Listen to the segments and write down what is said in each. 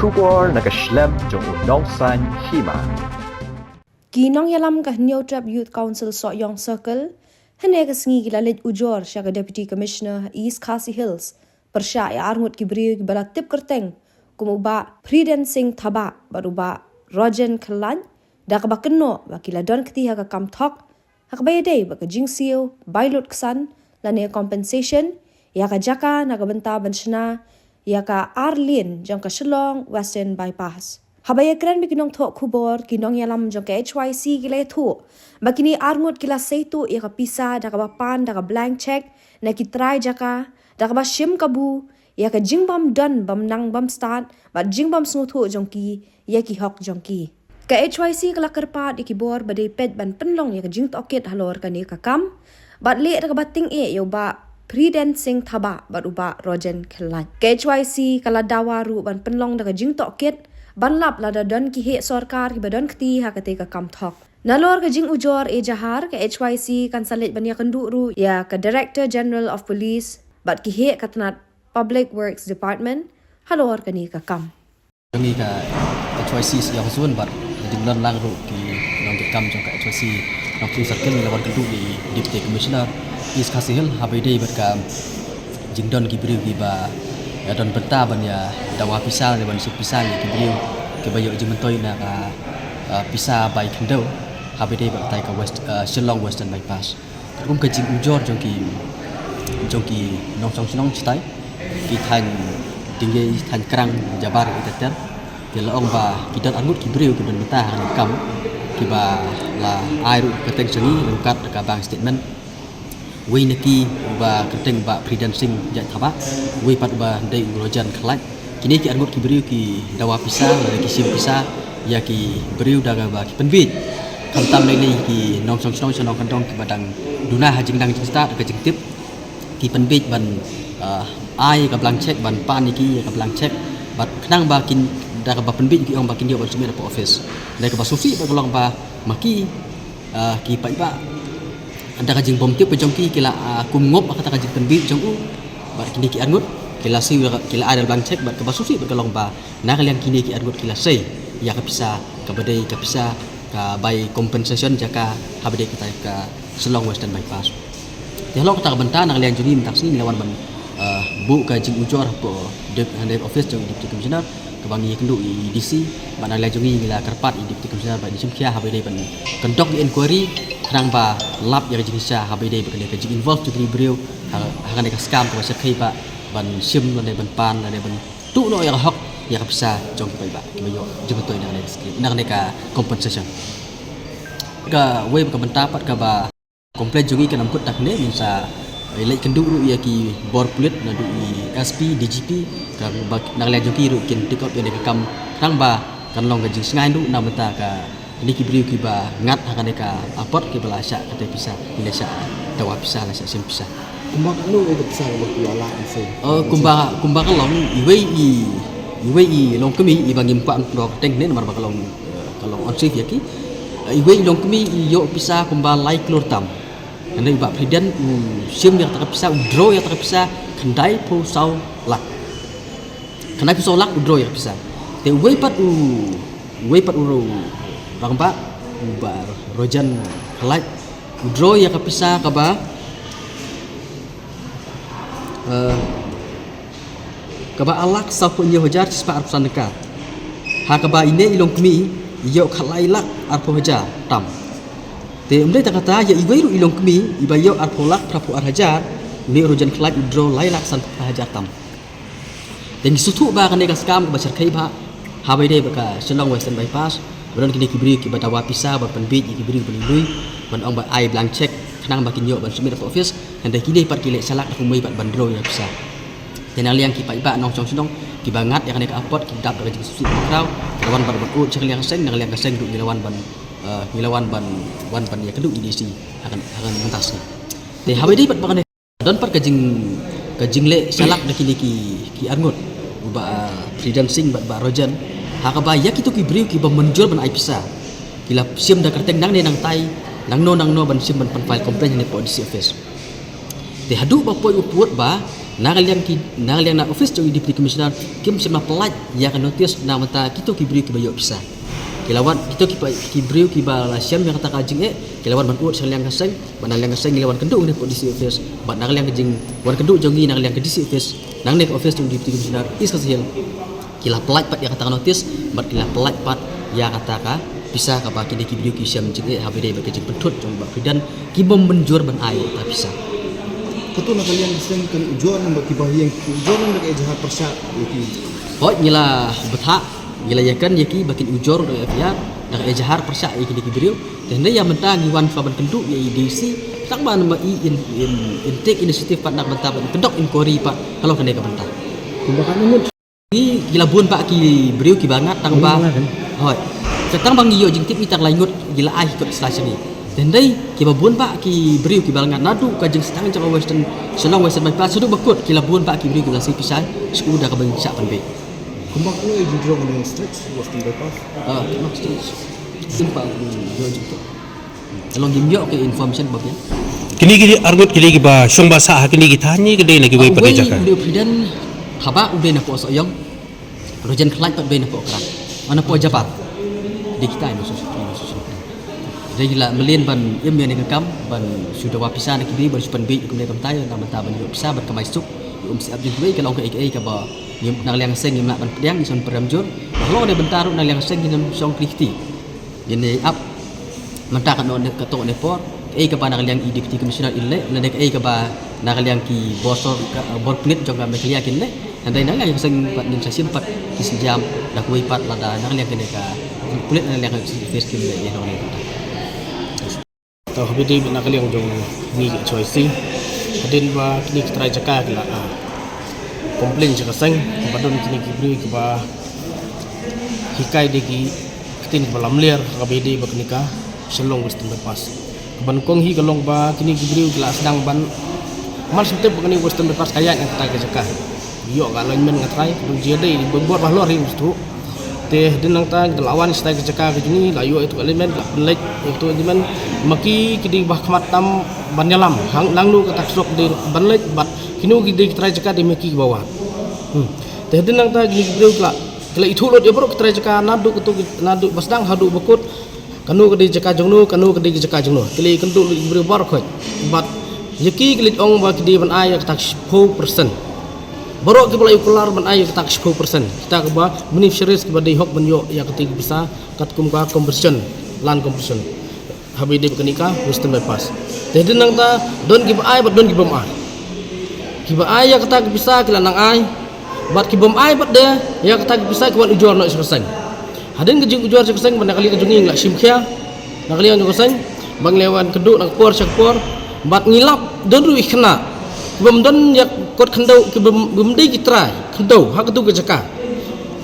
Shubor nakaslem jong unongsan hima. Kinong yalam ka New Trap Youth Council Soyong Circle, hene ka sngi gilalit ujor siya ka Deputy Commissioner East Khasi Hills, persya ya arngut kibriyo kibala tip kerteng, kumuba Priden Singh Thaba, baruba Rojen Khalan, da ka bakeno bakila don ketiha ka kamthok, hakbayade baka jingsiyo, bailot ksan, lane compensation, ya ka jaka nakabenta banshna, ya ka Arlin jang ka Shillong Western Bypass. Habaya keren bikinong thok kubor kinong yalam jong ka HYC gilay thu. Bakini arngut kila seitu ya ka pisa da ka bapan da ka blank check na kitry jaka da ka ba shim kabu ya ka jingbam done bam nang bam start ba jingbam snuthu jong ki ya ki hok jong ki. Ka HYC kala kerpat ikibor badai pet ban penlong ya ka jing toket halor ka ni ka kam bat le da ka bating yo ba Priden Singh Thaba baruba Rojen Khalan. KHYC kala dawaru ban penlong daga jing toket ban lap lada don ki he sarkar ki badon kti ha kate ka kam thok. Nalor ka jing ujor e jahar KHYC kan salit ban ya kenduru ya ka Director General of Police bat ki he katnat Public Works Department halor ka ni ka kam. Kami ka HYC yang suun bat dimlan lang ru ki nong kam jong ka HYC nong tu circle ni lawan kendu di Deputy Commissioner East Khasi Hills habide berkam jingdon kibriu kiba ya don benta ban ya dawa pisal ban sip pisal kibriu ke bayo jimentoy na ka pisa bai kendo habide bertai ka west Shillong Western Bypass kum ke jing ujor jongki nong song sinong chitai ki than tinggi than krang jabar iteter de la ong ba kidat angut kibriu ke don benta han kam kiba la airu keteng sengi lengkat ka bank statement Wei neki ba keteng ba Priden Singh Jat Thaba wei pat ba dei Rojen Khalan kini ki angut ki beriu ki dawa pisa la ki sim pisa ya ki beriu daga ba ki penbit kamtam nei ki nong song sonong kantong ki badang duna hajing dang jing start ka jing tip ki penbit ban ai ka blank check ban pan ki ka blank check bat knang ba kin daga ba penbit ki ong ba kin dia ban sumir po office dai ka ba sufi ba golong ba maki ki pai ba anda kajing bom tiap pejongki kila kum ngop kata kajing penbit jong bar kini ki angut kila si kila ada bang cek bar ke basufi bar kelong ba na kalian kini ki angut kila sei ya ka bisa ka badai ka bisa ka by compensation jaka habade kita ka Shillong Western Bypass ya lo kata benta na kalian juni taksi lawan ban bu kajing ujor po de office jong Deputy Commissioner kebangi kendu DC mana kalian juni bila kerpat Deputy Commissioner ba disim kia habade ban kendok di inquiry nang ba lap yang jinsa habide bakal ka jing involve tu beriu hangan ka scam ka sekai ba ban sim lan ban pan lan ban tu no yang hok ya ka bisa jong ka ba kimayo jebetoy na nang ka compensation ka we ka bentapat ka ba komplain jungi ka namkut tak ne minsa ilai kendu ru ya ki bor pulit na du SP DGP ka ba nang la joki ru kin tikot ya ka kam nang ba kan long ka jing sngai du na menta ka ini kibriu kiba ngat akan deka apot kibala syak kata pisah bila syak tawa pisah la syak sim pisah kumbang lu itu pisah waktu ala isi kumbang kalong iwei long kemi ibang impak dok teng ne nomor kalong on safe yaki iwei long kemi yo pisah kumbang lai klur tam anda ibak presiden sim yang tak pisah draw yang tak pisah kendai pu sau lak kendai pu sau lak draw yang pisah te wei pat uru Bang Pak, bar Rojen Khalan draw ya kapisa ka ba alak sa punya hajar spa arsan dekat ha ka ba ini ilong kemi yo khalailak arpo hajar tam te umdai tak kata ya iwairu ilong kemi ibayo arpo lak prapu ar hajar ni Rojen Khalan draw lailak san hajar tam dan sutu ba kan ka skam ba serkai ba ha bai dei ba Shillong Western Bypass Badan kini kibri ki batawa pisa ba penbit kibri belui ban ong ba ai blank check kenang ba kinyo ban sumir office handa kini pat kile salak aku mai bat bandro ya pisa tenang liang ki pai ba nong chong sinong ki bangat yang ka apot ki dap ka susi kraw lawan ban bakut cek liang seng nang liang ka seng du lawan ban wan ban ya kedu IDC akan mentas te hawe di pat ba don pat kajing le salak da kini ki angut ba Priden Singh ba Rojen hakaba ya kitu ki briu ki ba menjual ban ai pisa kila sim da kerteng nang ne nang tai nang no ban sim ban file complaint ni polisi office Te hadu ba poi uput ba nagaliang na office jong deputy commissioner kim sima pelaj ya kan notice na mata kita ki beri ki bayo bisa. Kilawan kita ki beri ki ba la syam yang kata kajing kilawan ban ut saliang kaseng banaliang kaseng kilawan kenduk ni polisi office ba nagaliang kajing wan kenduk jongi nagaliang ke DC office nang nek office jong deputy commissioner is kasih kila pelaj pat ya kata notice ba kila pelaj pat ya kata ka bisa ka ba ki beri ki syam jing habide ba kajing pentut jong ba dan ki bom menjur ban ayo tak bisa. Ketua nak kalian sering kan ujuan yang bagi bayi yang ujuan yang bagi jahat persyak yaki. Oh nyala betha nyala yakan yaki bakin ujor ya dak jahar persyak yaki diki beriu dan yang mentang iwan faban kenduk ya IDC tak ban ma in take initiative pat nak bentah pendok inquiry pak kalau kene ka bentah. Kumbakan umut. Ni gila bun pak ki beriu ki bangat tang ba. Hoi. Setang bang yo jing tip itang langut gila ai kot station ni. Dan dai kiba bun pak ki beriu ki balangan nadu ka jeng setang jang western selong western bypass sudu bakut kila bun pak ki beriu gila si pisai sudah ka bang syak pan be. Kumbakan lu jujur dengan stretch western bypass. Not stretch. Simple yo jing tu. Along gimyo ke information babnya. Kini argut kini ba syong basa kini tanya kini lagi wei pada jaka. Udah presiden haba udah nak puasa yang rojan kelat pat be nak puasa kerat. Mana puasa jabat. Di kita ini susu. Jadi gila melin ban yang kekam ban sudah wapisan nak kini baru supan bej kemudian kam tayo nama ta ban bisa ban kamai suk siap jadi kalau ke ka ba yang nang liang seng yang nak ban pedang di son peramjur kalau ada bentar nang liang seng di song kriti ini up menta kan on ketok ne por ka ba nang liang deputy commissioner ille nang ka ba nang liang ki bosor bor plit jong ka melia kinle andai nang liang seng pat nin sasim pat kisjam dak wei pat lada nang liang kene ka plit nang liang face kinle ya nang tau habidi nak kaliang jong ni choice hadin ba kini try jaka kila komplain jaka sang badon kini kibri ke ba hikai degi tin balam ler habidi ba kini ka selong western bypass ban kong hi kalong ba kini kibri kila sedang ban mal sentep kini western bypass kaya yang kita jaka yo ga alignment ngatrai dong jede di buat bah lor ring tu teh dinang ta lawan stai jaka ke juni layu itu elemen la penlek itu elemen maki kidi bah kamatam banyalam hang nanglu kata sok di banlek bat kinu kidi try jaka di maki ke bawah teh dinang ta gini bro kala itu lot ya bro try jaka nadu ketu nadu basdang hadu bekut kanu kidi jaka jongnu kanu kidi jaka jongnu kili kentu bro bar khoi bat yaki kili ong ba kidi ban ay kata 10% Borok kita boleh keluar menayar kita 10%. Kita keba beneficiaries kepada hok benyo yang ketiga besar kat kumka conversion land conversion. Habis dia berkenika western bypass. Jadi nang ta don give ai but don give ai. Kiba ai ya kata bisa kila nang ai. Bat kibom ai bat dia ya kata bisa kuat ujur nak sekeseng. Hadin kejung ujur sekeseng pada kali kejungi ngak simkhia. Nak kali yang sekeseng bang lewan keduk nak por syakpor bat ngilap don ruih kena. Kibom don yak kot kendau kibom dei kitrai kendau hak tu ke jaka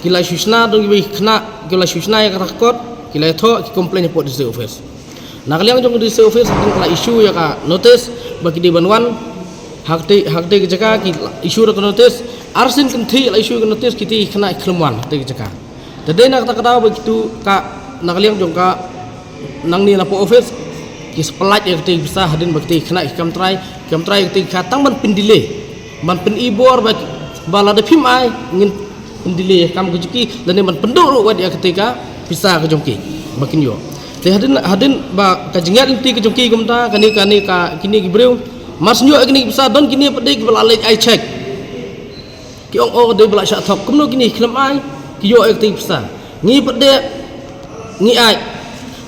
kila susna dong bi kena kila susna ya kata kot kila tho ki komplain pot di office nak liang jong di office tong kala isu ya ka notice bagi di banwan hak te ke jaka ki isu ke notice arsin kenti la isu ke notice kiti kena iklemwan te ke jaka tade nak kata begitu ka nak liang jong ka nang ni na po office ki sepelaj ya kiti bisa hadin bakti kena ikam try kiti katang man pindile man pen ibor bala de phim ai ngin pendile kam kejuki dan man penduk wad ya ketika bisa kejongki makin yo te hadin ba kajingat inti kejongki kumta kani ka kini gibreu mas nyo kini bisa don kini pede bala ai check ki ong de bala syak thok kumno kini klem ai ki yo ketika bisa ngi pede ngi ai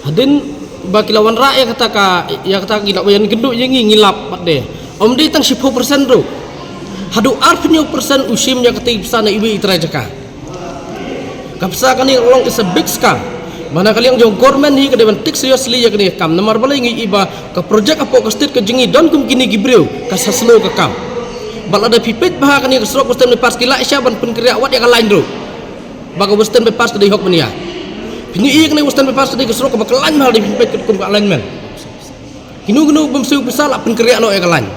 hadin ba kilawan ra ya kata gila wayan genduk ye ngilap pede om di tang 10% ro hadu arpenyo persen usimnya ketika bisa na ibi itra jaka kapsa kani long is a big scam mana kalian jong government hi kedewan take seriously ya kini kam nomor bala ngi iba ke project apa ke state ke jengi don kum kini gibreu ka saslo ke kam bala ada pipit bah kani ke srok western bypass kila isya ban penkria wat ya lain ro baga western bypass ke hok menia kini i kani western bypass ke srok ke bakalan hal di pipit ke kum ka alignment kinu bemsu besar la penkria no ya lain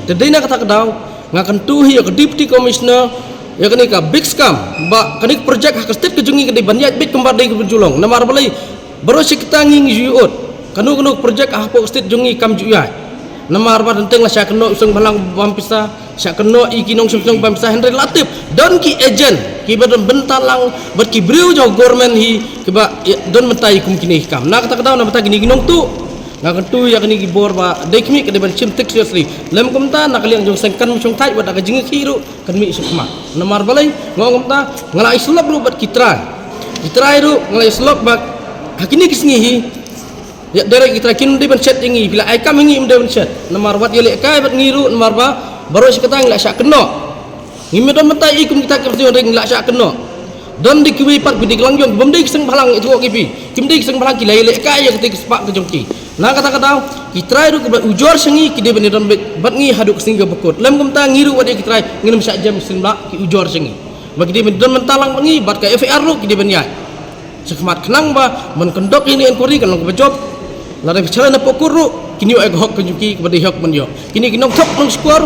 tedena kata kedau ngakan tuhi ya ke deputy commissioner ya kini ka big scam ba kini project hak state kejungi ke banyak bit kembali ke berjulong namar balai baru si kita nging juot kanu project hak state jungi kam juyai Nama arba tentang lah syak kena usung balang bampisa, syak kena iki nong usung bampisa Henry Latif don ki agent ki badon bentalang bad ki briu jo government hi ki ba don mentai kum kini kam na kata kata na bata gini ginong tu ngakan tu ya kini ki bor ba dekmi ke deban chim tek seriously lem kum ta nak liang jong sengkan musung tai bad ka jingi khiru kan mi sukma nama arba lai ngom kum ta ngala islop lu bad kitrai ru ngala islop ba hakini kisngi hi ya dari kita kin deban chat ingi bila ai kam ingi deban chat nomor wat yele kai bat ngiru nomor ba baru sekatang la syak kena ngimi don mentai ikum kita kerti orang la syak kena don dikiwi pat bidik langjong bom dik seng balang itu kipi kim dik seng balang kilai le kai ya ketik sepak ke jongki na kata kita ru ke ujor sengi ki deban don bat ngi haduk singa bekut lem kum ta ngiru wat kita nginum syak jam sen bla ki ujor sengi bagi deban don mentalang ngi bat ka FR ru ki deban ya sekmat kenang ba men kendok ini enkori kan ko job lara bicara na pokuru kini ay hok kejuki kepada hok menyo kini kinong top nong skuar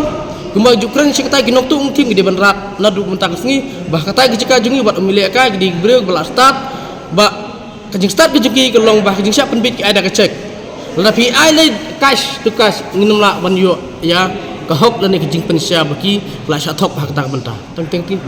kumba jukran si kata kinong tu tim gede benrat na du mentang sengi bah kata gejeka jungi buat umile ka gede breu bela start ba kejing start kejuki kelong bah kejing siap penbit ki ada kecek tapi ai le cash tu cash nginum la menyo ya ke hok dan kejing pensya baki la sya top bah kata bentah teng teng tim